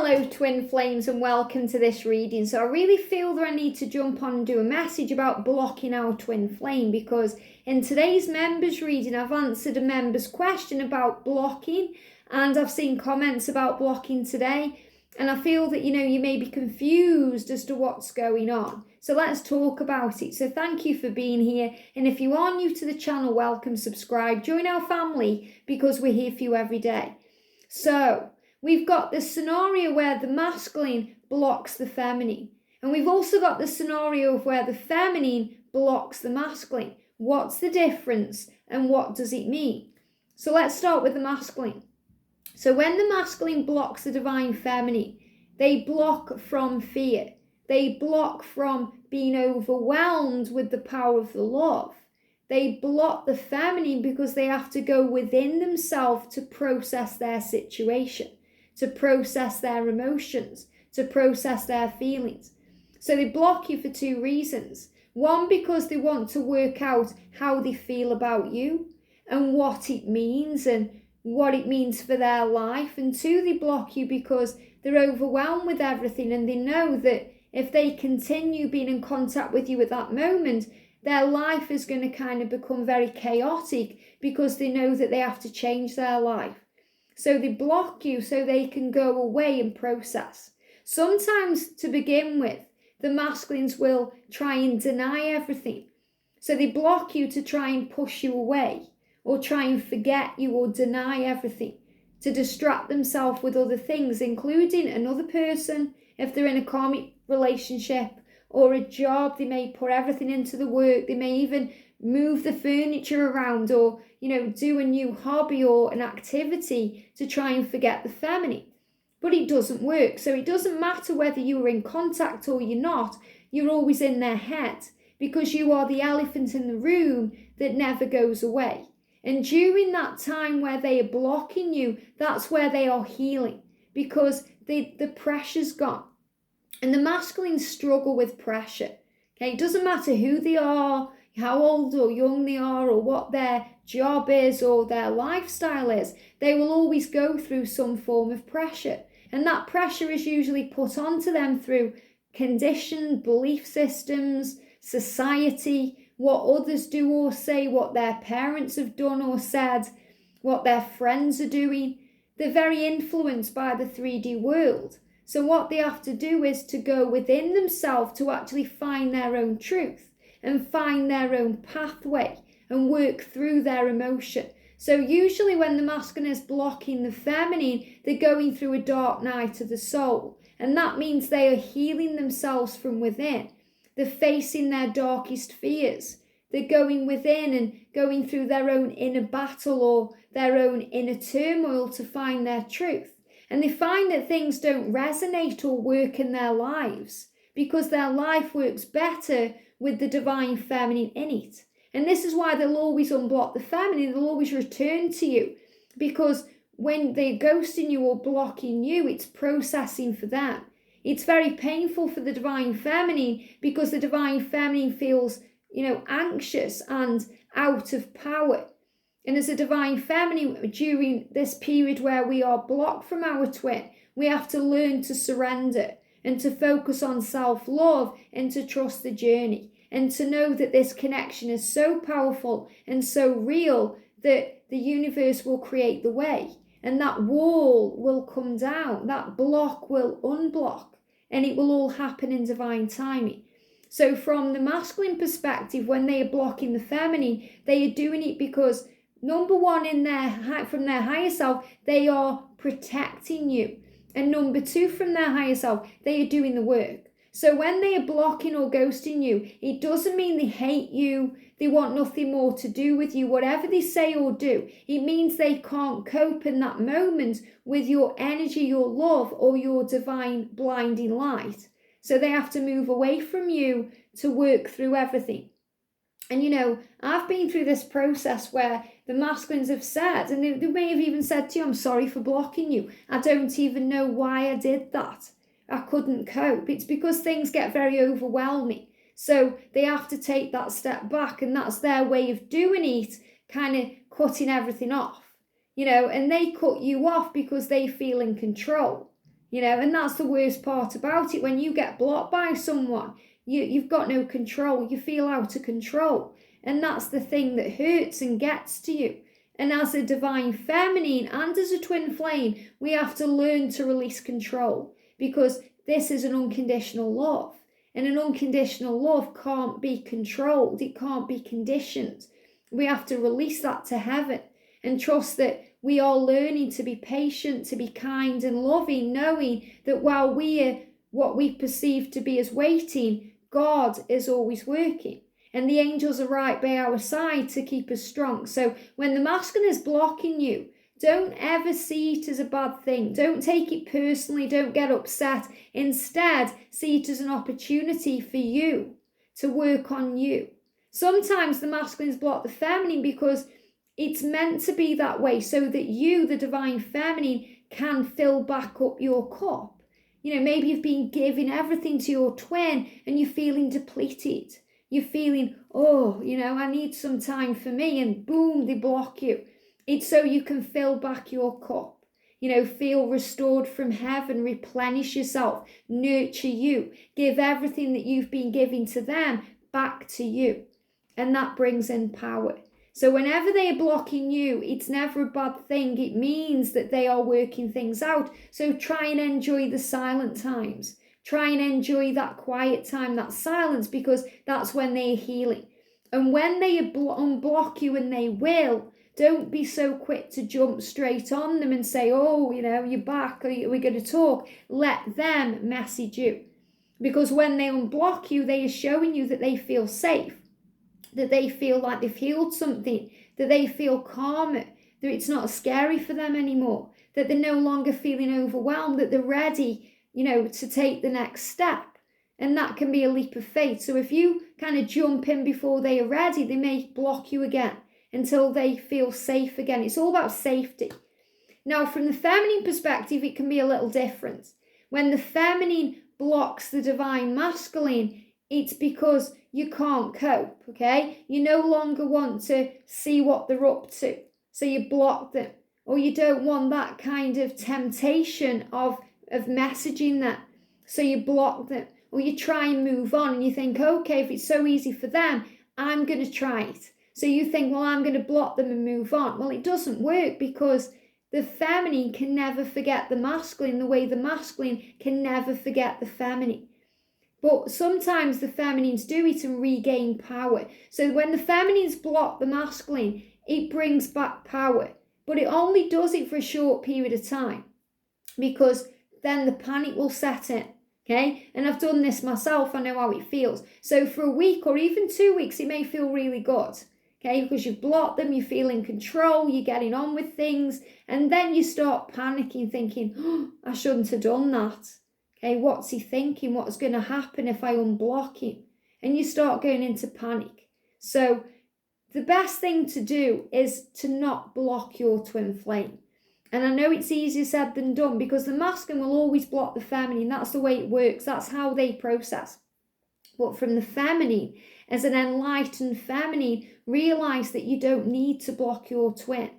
Hello twin flames and welcome to this reading. So I really feel that I need to jump on and do a message about blocking our twin flame, because in today's members reading I've answered a member's question about blocking, and I've seen comments about blocking today, and I feel that you may be confused as to what's going on. So let's talk about it. So thank you for being here, and if you are new to the channel, welcome, subscribe, join our family, because we're here for you every day. So we've got the scenario where the masculine blocks the feminine. And we've also got the scenario of where the feminine blocks the masculine. What's the difference and what does it mean? So let's start with the masculine. So when the masculine blocks the divine feminine, they block from fear. They block from being overwhelmed with the power of the love. They block the feminine because they have to go within themselves to process their situation, to process their emotions, to process their feelings. So they block you for two reasons. One, because they want to work out how they feel about you and what it means and what it means for their life. And two, they block you because they're overwhelmed with everything, and they know that if they continue being in contact with you at that moment, their life is going to kind of become very chaotic, because they know that they have to change their life. So they block you so they can go away and process. Sometimes, to begin with, the masculines will try and deny everything. So they block you to try and push you away, or try and forget you, or deny everything, to distract themselves with other things, including another person. If they're in a karmic relationship or a job, they may put everything into the work. They may even move the furniture around, or do a new hobby or an activity to try and forget the feminine. But it doesn't work. So it doesn't matter whether you are in contact or you're not, you're always in their head, because you are the elephant in the room that never goes away. And during that time where they are blocking you, that's where they are healing, because the pressure's gone. And the masculines struggle with pressure. Okay, it doesn't matter who they are, how old or young they are, or what their job is or their lifestyle is. They will always go through some form of pressure. And that pressure is usually put onto them through conditioned belief systems, society, what others do or say, what their parents have done or said, what their friends are doing. They're very influenced by the 3D world. So what they have to do is to go within themselves to actually find their own truth and find their own pathway and work through their emotion. So usually when the masculine is blocking the feminine, they're going through a dark night of the soul. And that means they are healing themselves from within. They're facing their darkest fears. They're going within and going through their own inner battle or their own inner turmoil to find their truth. And they find that things don't resonate or work in their lives, because their life works better with the divine feminine in it. And this is why they'll always unblock the feminine. They'll always return to you, because when they're ghosting you or blocking you, it's processing for them. It's very painful for the divine feminine, because the divine feminine feels, anxious and out of power. And as a divine feminine, during this period where we are blocked from our twin, we have to learn to surrender and to focus on self-love and to trust the journey, and to know that this connection is so powerful and so real that the universe will create the way, and that wall will come down, that block will unblock, and it will all happen in divine timing. So from the masculine perspective, when they are blocking the feminine, they are doing it because, number one, from their higher self, they are protecting you. And number two, from their higher self, they are doing the work. So when they are blocking or ghosting you, it doesn't mean they hate you, they want nothing more to do with you, whatever they say or do. It means they can't cope in that moment with your energy, your love, or your divine blinding light. So they have to move away from you to work through everything. And I've been through this process where the masculines have said, and they may have even said to you, I'm sorry for blocking you. I don't even know why I did that. I couldn't cope. It's because things get very overwhelming. So they have to take that step back, and that's their way of doing it, kind of cutting everything off. And they cut you off because they feel in control. And that's the worst part about it. When you get blocked by someone, you've got no control. You feel out of control. And that's the thing that hurts and gets to you. And as a divine feminine and as a twin flame, we have to learn to release control, because this is an unconditional love. And an unconditional love can't be controlled. It can't be conditioned. We have to release that to heaven and trust that we are learning to be patient, to be kind and loving, knowing that while we are what we perceive to be as waiting, God is always working. And the angels are right by our side to keep us strong. So when the masculine is blocking you, don't ever see it as a bad thing. Don't take it personally. Don't get upset. Instead, see it as an opportunity for you to work on you. Sometimes the masculines block the feminine because it's meant to be that way so that you, the divine feminine, can fill back up your cup. Maybe you've been giving everything to your twin and you're feeling depleted. You're feeling, I need some time for me, and boom, they block you. It's so you can fill back your cup, feel restored from heaven, replenish yourself, nurture you, give everything that you've been giving to them back to you. And that brings in power. So whenever they are blocking you, it's never a bad thing. It means that they are working things out. So try and enjoy the silent times. Try and enjoy that quiet time, that silence, because that's when they are healing. And when they unblock you, and they will, don't be so quick to jump straight on them and say, you're back, or we're going to talk. Let them message you. Because when they unblock you, they are showing you that they feel safe, that they feel like they've healed something, that they feel calmer, that it's not scary for them anymore, that they're no longer feeling overwhelmed, that they're ready, to take the next step. And that can be a leap of faith. So if you kind of jump in before they are ready, they may block you again until they feel safe again. It's all about safety. Now, from the feminine perspective, it can be a little different. When the feminine blocks the divine masculine, it's because you can't cope, okay? You no longer want to see what they're up to, so you block them. Or you don't want that kind of temptation of messaging them, so you block them. Or you try and move on, and you think, okay, if it's so easy for them, I'm going to try it. So you think, well, I'm going to block them and move on. Well, it doesn't work, because the feminine can never forget the masculine the way the masculine can never forget the feminine. But sometimes the feminines do it and regain power. So when the feminines block the masculine, it brings back power. But it only does it for a short period of time, because then the panic will set in. Okay, and I've done this myself. I know how it feels. So for a week or even 2 weeks, it may feel really good. Okay, because you've blocked them, you feel in control, you're getting on with things, and then you start panicking, thinking, I shouldn't have done that. Okay, what's he thinking? What's going to happen if I unblock him? And you start going into panic. So the best thing to do is to not block your twin flame. And I know it's easier said than done, because the masculine will always block the feminine. That's the way it works. That's how they process. But from the feminine, as an enlightened feminine, realize that you don't need to block your twin.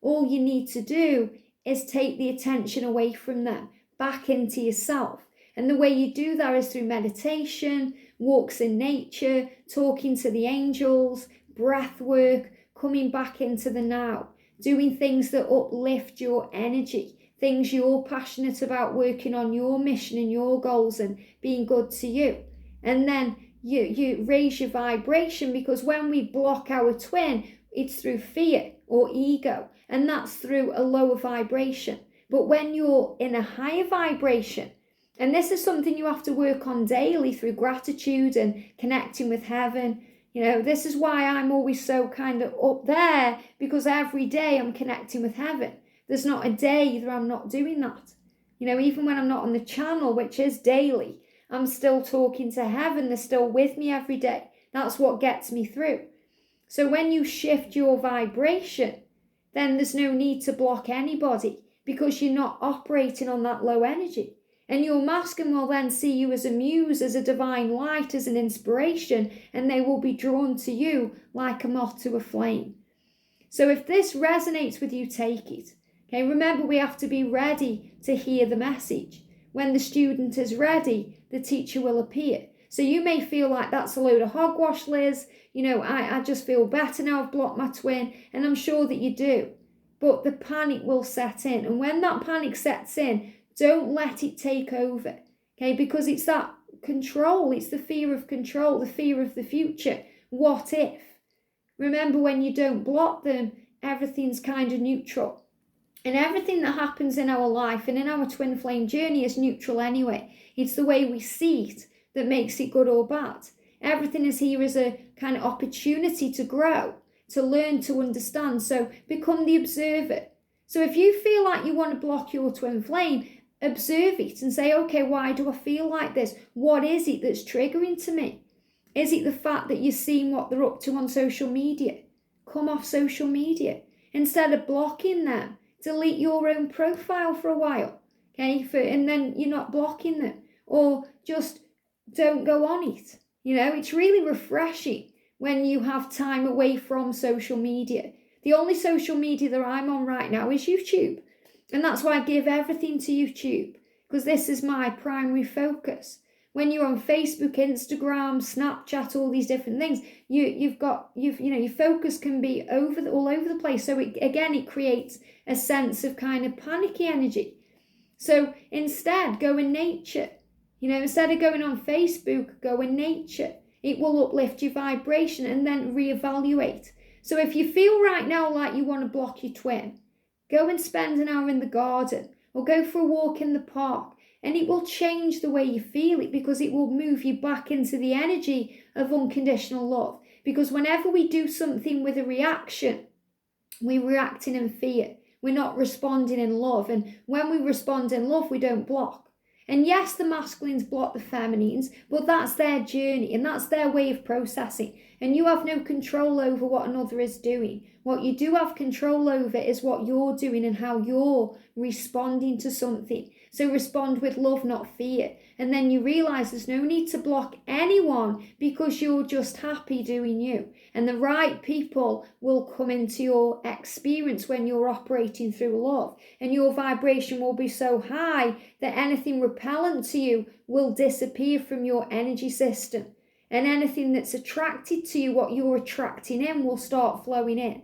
All you need to do is take the attention away from them, back into yourself. And the way you do that is through meditation, walks in nature, talking to the angels, breath work, coming back into the now. Doing things that uplift your energy, things you're passionate about, working on your mission and your goals and being good to you. And then you raise your vibration, because when we block our twin, it's through fear or ego, and that's through a lower vibration. But when you're in a higher vibration, and this is something you have to work on daily through gratitude and connecting with heaven. This is why I'm always so kind of up there, because every day I'm connecting with heaven. There's not a day that I'm not doing that. Even when I'm not on the channel, which is daily, I'm still talking to heaven. They're still with me every day. That's what gets me through. So when you shift your vibration, then there's no need to block anybody, because you're not operating on that low energy. And your masculine will then see you as a muse, as a divine light, as an inspiration, and they will be drawn to you like a moth to a flame. So if this resonates with you, take it. Okay, remember, we have to be ready to hear the message. when the student is ready, the teacher will appear. So you may feel like that's a load of hogwash, Liz. I just feel better now I've blocked my twin, and I'm sure that you do. But the panic will set in, and when that panic sets in, don't let it take over, okay? Because it's that control, it's the fear of control, the fear of the future. What if? Remember, when you don't block them, everything's kind of neutral. And everything that happens in our life and in our twin flame journey is neutral anyway. It's the way we see it that makes it good or bad. Everything is here as a kind of opportunity to grow, to learn, to understand. So become the observer. So if you feel like you want to block your twin flame, observe it and say, okay, why do I feel like this? What is it that's triggering to me? Is it the fact that you're seeing what they're up to on social media? Come off social media. Instead of blocking them, delete your own profile for a while, okay? And then you're not blocking them. Or just don't go on it. It's really refreshing when you have time away from social media. The only social media that I'm on right now is YouTube. And that's why I give everything to YouTube, because this is my primary focus. When you're on Facebook, Instagram, Snapchat, all these different things, your focus can be all over the place. So it creates a sense of kind of panicky energy. So instead, go in nature. Instead of going on Facebook, go in nature. It will uplift your vibration, and then reevaluate. So if you feel right now like you want to block your twin, go and spend an hour in the garden or go for a walk in the park, and it will change the way you feel it, because it will move you back into the energy of unconditional love. Because whenever we do something with a reaction, we're reacting in fear. We're not responding in love. And when we respond in love, we don't block. And yes, the masculines block the feminines, but that's their journey and that's their way of processing. And you have no control over what another is doing. What you do have control over is what you're doing and how you're responding to something. So respond with love, not fear. And then you realise there's no need to block anyone, because you're just happy doing you. And the right people will come into your experience when you're operating through love. And your vibration will be so high that anything repellent to you will disappear from your energy system. And anything that's attracted to you, what you're attracting in, will start flowing in.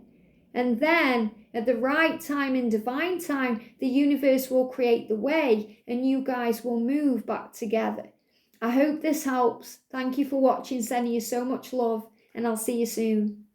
And then at the right time, in divine time, the universe will create the way and you guys will move back together. I hope this helps. Thank you for watching. Sending you so much love, and I'll see you soon.